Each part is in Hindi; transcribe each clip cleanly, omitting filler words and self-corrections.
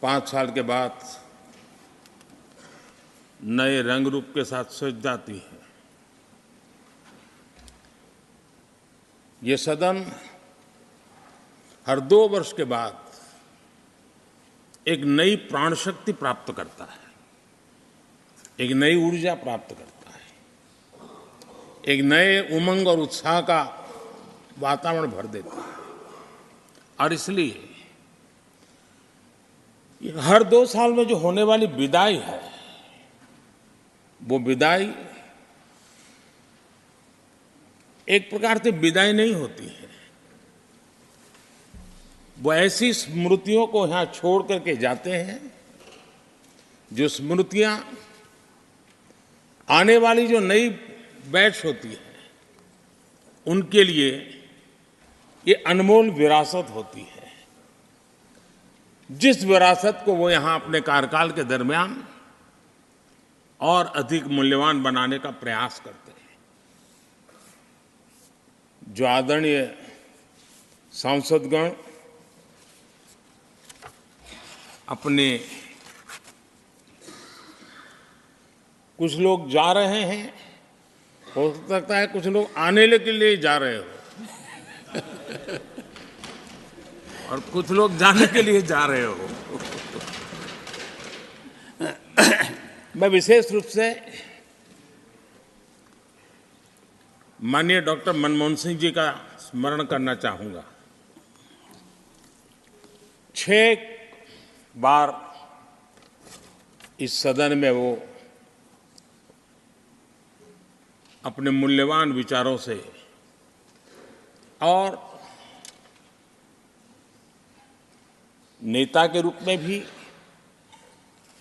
5 साल के बाद नए रंग रूप के साथ सज जाती है। ये सदन हर 2 वर्ष के बाद एक नई प्राण शक्ति प्राप्त करता है, एक नई ऊर्जा प्राप्त करता है, एक नए उमंग और उत्साह का वातावरण भर देता है। और इसलिए हर 2 साल में जो होने वाली विदाई है, वो विदाई एक प्रकार से विदाई नहीं होती है। वो ऐसी स्मृतियों को यहां छोड़ करके जाते हैं जो स्मृतियां आने वाली जो नई बैच होती है उनके लिए ये अनमोल विरासत होती है, जिस विरासत को वो यहां अपने कार्यकाल के दरमियान और अधिक मूल्यवान बनाने का प्रयास करते हैं। जो आदरणीय सांसदगण अपने कुछ लोग जा रहे हैं, हो सकता है कुछ लोग आने के लिए जा रहे हो और कुछ लोग जाने के लिए जा रहे हो। मैं विशेष रूप से माननीय डॉक्टर मनमोहन सिंह जी का स्मरण करना चाहूंगा। 6 बार इस सदन में वो अपने मूल्यवान विचारों से और नेता के रूप में भी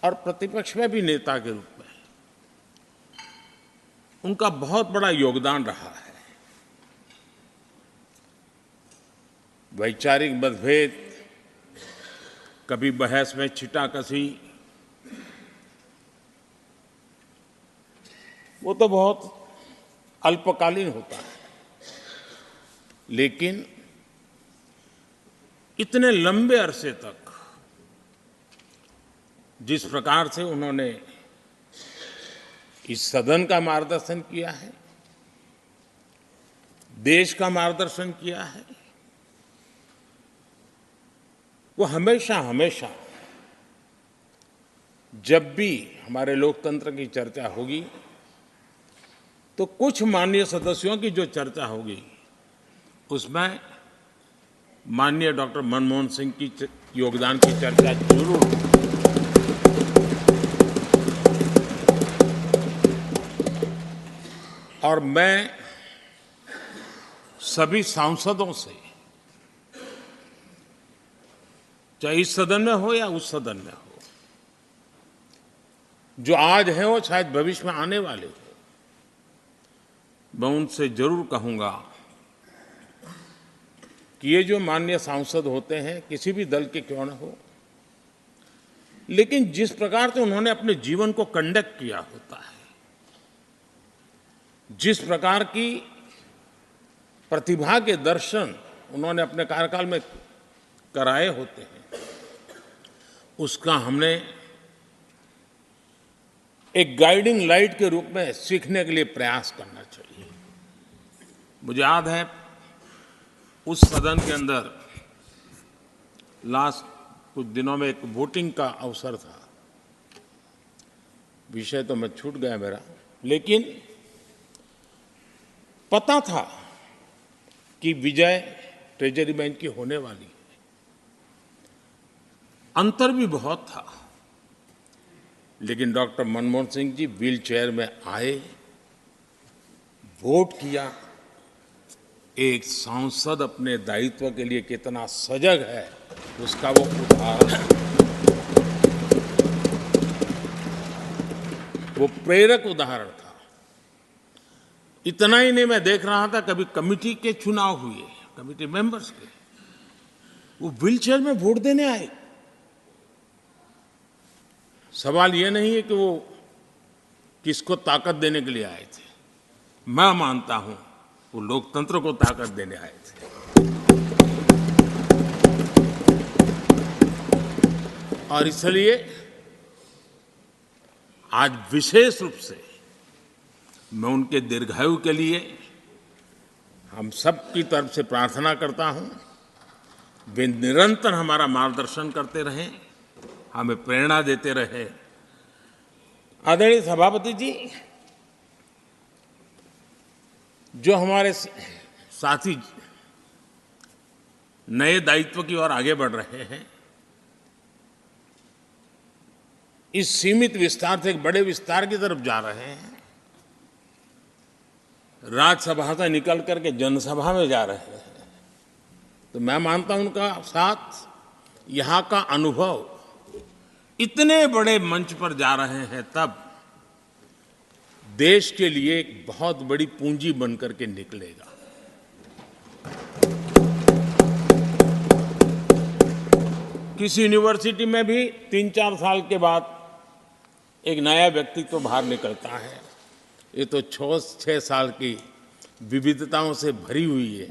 और प्रतिपक्ष में भी नेता के रूप में उनका बहुत बड़ा योगदान रहा है। वैचारिक मतभेद, कभी बहस में छिटाकशी, वो तो बहुत अल्पकालीन होता है, लेकिन इतने लंबे अरसे तक जिस प्रकार से उन्होंने इस सदन का मार्गदर्शन किया है, देश का मार्गदर्शन किया है, वो हमेशा हमेशा जब भी हमारे लोकतंत्र की चर्चा होगी तो कुछ माननीय सदस्यों की जो चर्चा होगी उसमें माननीय डॉक्टर मनमोहन सिंह की योगदान की चर्चा जरूर होगी। और मैं सभी सांसदों से, चाहे इस सदन में हो या उस सदन में हो, जो आज है वो शायद भविष्य में आने वाले हो, मैं उनसे जरूर कहूंगा कि ये जो माननीय सांसद होते हैं, किसी भी दल के क्यों न हो, लेकिन जिस प्रकार से उन्होंने अपने जीवन को कंडक्ट किया होता है, जिस प्रकार की प्रतिभा के दर्शन उन्होंने अपने कार्यकाल में कराए होते हैं, उसका हमने एक गाइडिंग लाइट के रूप में सीखने के लिए प्रयास करना चाहिए। मुझे याद है उस सदन के अंदर लास्ट कुछ दिनों में एक वोटिंग का अवसर था, विषय तो मैं छूट गया मेरा, लेकिन पता था कि विजय ट्रेजरी बैंक की होने वाली है। अंतर भी बहुत था, लेकिन doctor Manmohan Singh ji wheel chair में आए, वोट किया। एक सांसद अपने दायित्व के लिए कितना सजग है उसका वो उदाहरण, वो प्रेरक उदाहरण था। इतना ही नहीं, मैं देख रहा था कभी कमेटी के चुनाव हुए, कमेटी मेंबर्स के, वो व्हीलचेयर में वोट देने आए। सवाल ये नहीं है कि वो किसको ताकत देने के लिए आए थे, मैं मानता हूं वो लोकतंत्र को ताकत देने आए थे। और इसलिए आज विशेष रूप से मैं उनके दीर्घायु के लिए हम सब की तरफ से प्रार्थना करता हूं। वे निरंतर हमारा मार्गदर्शन करते रहें, हमें प्रेरणा देते रहे। आदरणीय सभापति जी, जो हमारे साथी नए दायित्व की ओर आगे बढ़ रहे हैं, इस सीमित विस्तार से एक बड़े विस्तार की तरफ जा रहे हैं, राज्यसभा से निकल करके जनसभा में जा रहे हैं, तो मैं मानता हूं उनका साथ, यहां का अनुभव, इतने बड़े मंच पर जा रहे हैं, तब देश के लिए एक बहुत बड़ी पूंजी बनकर के निकलेगा। किसी यूनिवर्सिटी में भी 3-4 साल के बाद एक नया व्यक्तित्व तो बाहर निकलता है। ये तो 6 साल की विविधताओं से भरी हुई है,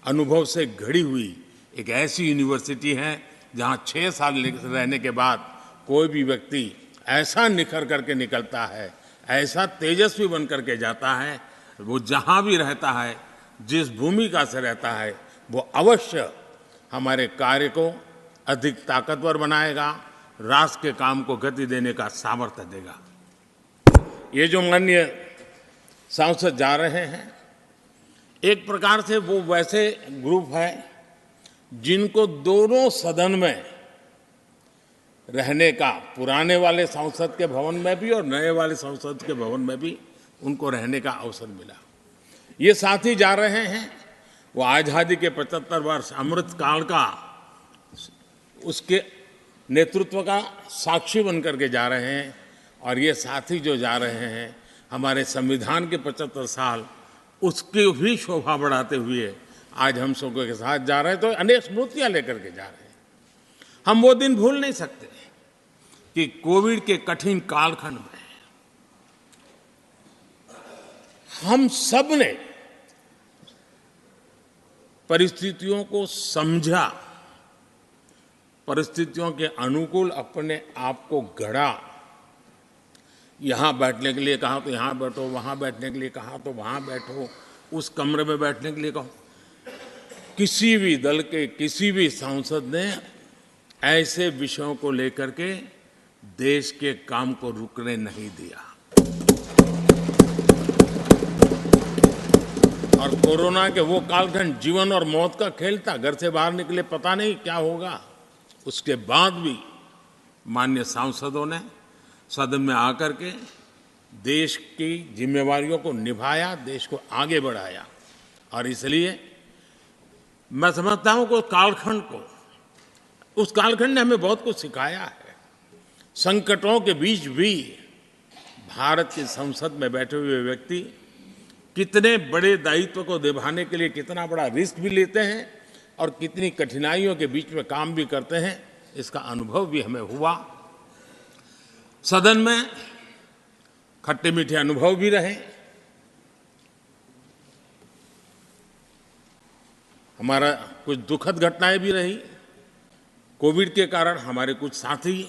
अनुभव से घड़ी हुई एक ऐसी यूनिवर्सिटी है जहां 6 साल रहने के बाद कोई भी व्यक्ति ऐसा निखर करके निकलता है, ऐसा तेजस्वी बन करके जाता है, वो जहां भी रहता है, जिस भूमिका से रहता है, वो अवश्य हमारे कार्य को अधिक ताकतवर बनाएगा, राष्ट्र के काम को गति देने का सामर्थ्य देगा। ये जो माननीय सांसद जा रहे हैं, एक प्रकार से वो वैसे ग्रुप है जिनको दोनों सदन में रहने का, पुराने वाले संसद के भवन में भी और नए वाले संसद के भवन में भी उनको रहने का अवसर मिला। ये साथी जा रहे हैं, वो आज़ादी के 75 वर्ष अमृत काल का, उसके नेतृत्व का साक्षी बनकर के जा रहे हैं। और ये साथी जो जा रहे हैं, हमारे संविधान के 75 साल उसकी भी शोभा बढ़ाते हुए आज हम सबके के साथ जा रहे हैं, तो अनेक स्मृतियां लेकर के जा रहे हैं। हम वो दिन भूल नहीं सकते कि कोविड के कठिन कालखंड में हम सब ने परिस्थितियों को समझा, परिस्थितियों के अनुकूल अपने आप को गढ़ा। यहां बैठने के लिए कहा तो यहां बैठो, वहां बैठने के लिए कहा तो वहां बैठो, उस कमरे में बैठने के लिए कहो। किसी भी दल के किसी भी सांसद ने ऐसे विषयों को लेकर के देश के काम को रुकने नहीं दिया। और कोरोना के वो कालखंड जीवन और मौत का खेल था, घर से बाहर निकले पता नहीं क्या होगा। उसके बाद भी माननीय सांसदों ने सदन में आकर के देश की जिम्मेवारियों को निभाया, देश को आगे बढ़ाया। और इसलिए मैं समझता हूं कि उस कालखंड ने हमें बहुत कुछ सिखाया है। संकटों के बीच भी भारत की संसद में बैठे हुए व्यक्ति कितने बड़े दायित्व को निभाने के लिए कितना बड़ा रिस्क भी लेते हैं और कितनी कठिनाइयों के बीच में काम भी करते हैं, इसका अनुभव भी हमें हुआ। सदन में खट्टे मीठे अनुभव भी रहे। हमारा कुछ दुखद घटनाएं भी रही। कोविड के कारण हमारे कुछ साथी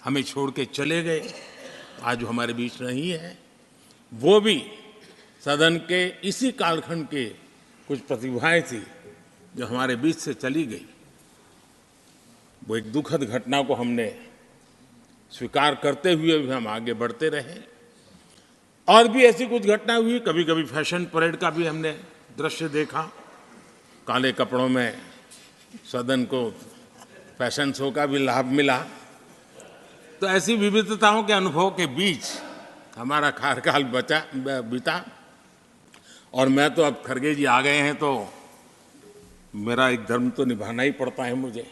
हमें छोड़ के चले गए, आज वो हमारे बीच नहीं है। वो भी सदन के इसी कालखंड के कुछ प्रतिभाएं थी जो हमारे बीच से चली गई। वो एक दुखद घटना को हमने स्वीकार करते हुए भी हम आगे बढ़ते रहे। और भी ऐसी कुछ घटना हुई, कभी कभी फैशन परेड का भी हमने दृश्य देखा। काले कपड़ों में सदन को फैशन शो का भी लाभ मिला। तो ऐसी विविधताओं के अनुभव के बीच हमारा कार्यकाल बीता। और मैं तो अब खड़गे जी आ गए हैं तो मेरा एक धर्म तो निभाना ही पड़ता है मुझे।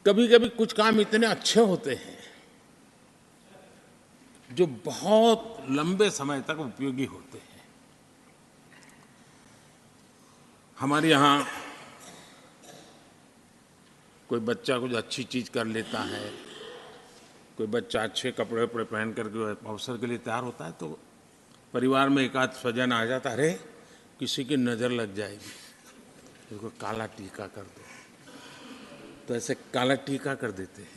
कभी कभी कुछ काम इतने अच्छे होते हैं जो बहुत लंबे समय तक उपयोगी होते हैं। हमारे यहाँ कोई बच्चा कुछ अच्छी चीज कर लेता है, कोई बच्चा अच्छे कपड़े वपड़े पहन करके अवसर के लिए तैयार होता है, तो परिवार में एक आध स्वजन आ जाता है, अरे किसी की नज़र लग जाएगी, इसको काला टीका कर दो। तो ऐसे काला टीका कर देते हैं।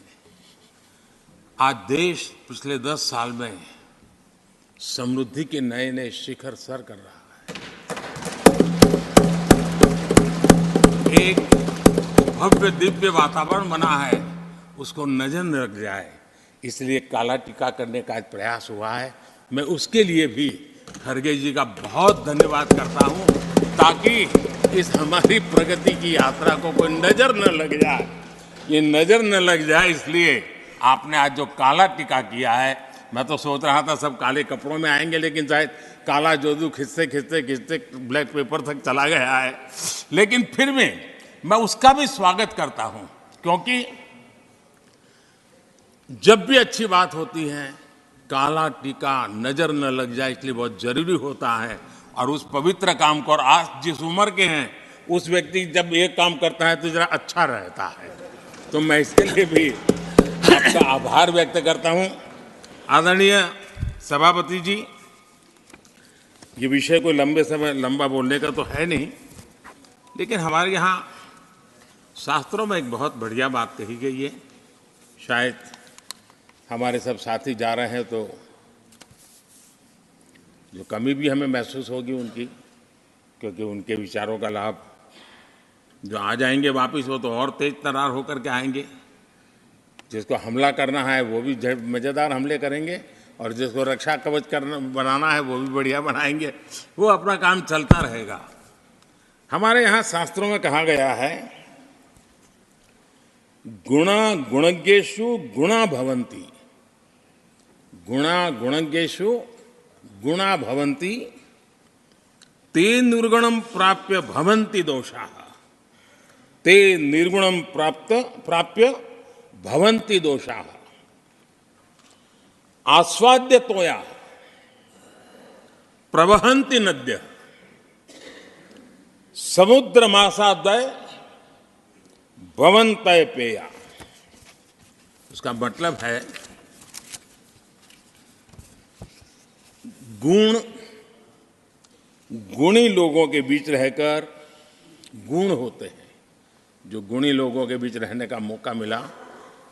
आज देश पिछले 10 साल में समृद्धि के नए नए शिखर सर कर रहा है। एक भव्य दिव्य वातावरण बना है, उसको नजर न लग जाए, इसलिए काला टीका करने का आज प्रयास हुआ है। मैं उसके लिए भी खड़गे जी का बहुत धन्यवाद करता हूं, ताकि इस हमारी प्रगति की यात्रा को कोई नजर न लग जाए। ये नजर न लग जाए इसलिए आपने आज जो काला टीका किया है। मैं तो सोच रहा था सब काले कपड़ों में आएंगे, लेकिन शायद काला जोदू खिंचते खिंचते खिंचते ब्लैक पेपर तक चला गया है। लेकिन फिर भी मैं उसका भी स्वागत करता हूं, क्योंकि जब भी अच्छी बात होती है काला टीका नजर न लग जाए, इसलिए बहुत जरूरी होता है। और उस पवित्र काम को, और आज जिस उम्र के हैं उस व्यक्ति जब ये काम करता है तो जरा अच्छा रहता है। तो मैं इसके लिए भी आपका आभार व्यक्त करता हूं। आदरणीय सभापति जी, ये विषय कोई लंबा बोलने का तो है नहीं, लेकिन हमारे यहाँ शास्त्रों में एक बहुत बढ़िया बात कही गई है। शायद हमारे सब साथी जा रहे हैं तो जो कमी भी हमें महसूस होगी उनकी, क्योंकि उनके विचारों का लाभ जो आ जाएंगे वापस, वो तो और तेज तर्रार होकर के आएंगे। जिसको हमला करना है वो भी मज़ेदार हमले करेंगे, और जिसको रक्षा कवच बनाना है वो भी बढ़िया बनाएंगे। वो अपना काम चलता रहेगा। हमारे यहाँ शास्त्रों में कहा गया है, गुणा गुणज्ञेषु गुणा भवन्ति, गुणा गुणज्ञेषु गुणा भवन्ति, ते निर्गुणम प्राप्य भवन्ति दोषाः, ते निर्गुणम प्राप्य भवन्ति दोषाः। आस्वाद्य तोया प्रवहन्ति नद्यः, समुद्र मासाद्वय भवन्तय पेया। उसका मतलब है गुणी लोगों के बीच रहकर गुण होते हैं। जो गुणी लोगों के बीच रहने का मौका मिला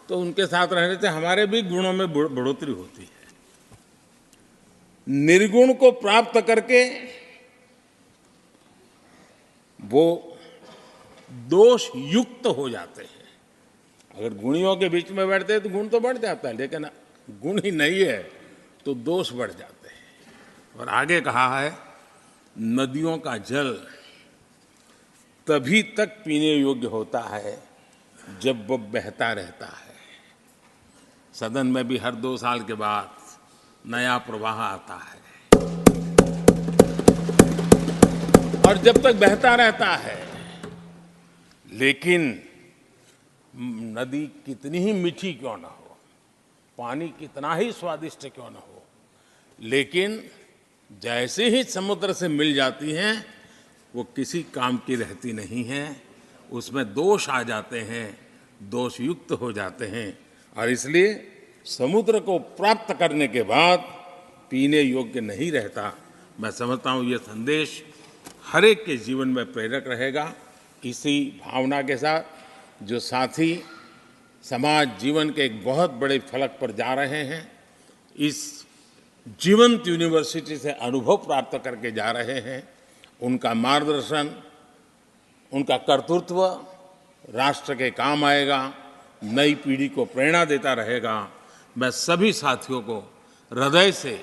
तो उनके साथ रहने से हमारे भी गुणों में बढ़ोतरी होती है। निर्गुण को प्राप्त करके वो दोष युक्त हो जाते हैं। अगर गुणियों के बीच में बैठते हैं तो गुण तो बढ़ जाता है, लेकिन गुण ही नहीं है तो दोष बढ़ जाते हैं। और आगे कहा है, नदियों का जल तभी तक पीने योग्य होता है जब वो बहता रहता है। सदन में भी हर 2 साल के बाद नया प्रवाह आता है, और जब तक बहता रहता है, लेकिन नदी कितनी ही मीठी क्यों ना हो, पानी कितना ही स्वादिष्ट क्यों ना हो, लेकिन जैसे ही समुद्र से मिल जाती हैं वो किसी काम की रहती नहीं है। उसमें दोष आ जाते हैं, दोष युक्त हो जाते हैं। और इसलिए समुद्र को प्राप्त करने के बाद पीने योग्य नहीं रहता। मैं समझता हूँ ये संदेश हर एक के जीवन में प्रेरक रहेगा। इसी भावना के साथ जो साथी समाज जीवन के एक बहुत बड़े फलक पर जा रहे हैं, इस जीवंत यूनिवर्सिटी से अनुभव प्राप्त करके जा रहे हैं, उनका मार्गदर्शन, उनका कर्तृत्व राष्ट्र के काम आएगा, नई पीढ़ी को प्रेरणा देता रहेगा। मैं सभी साथियों को हृदय से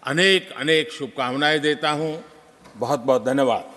अनेक अनेक शुभकामनाएं देता हूं। बहुत बहुत धन्यवाद।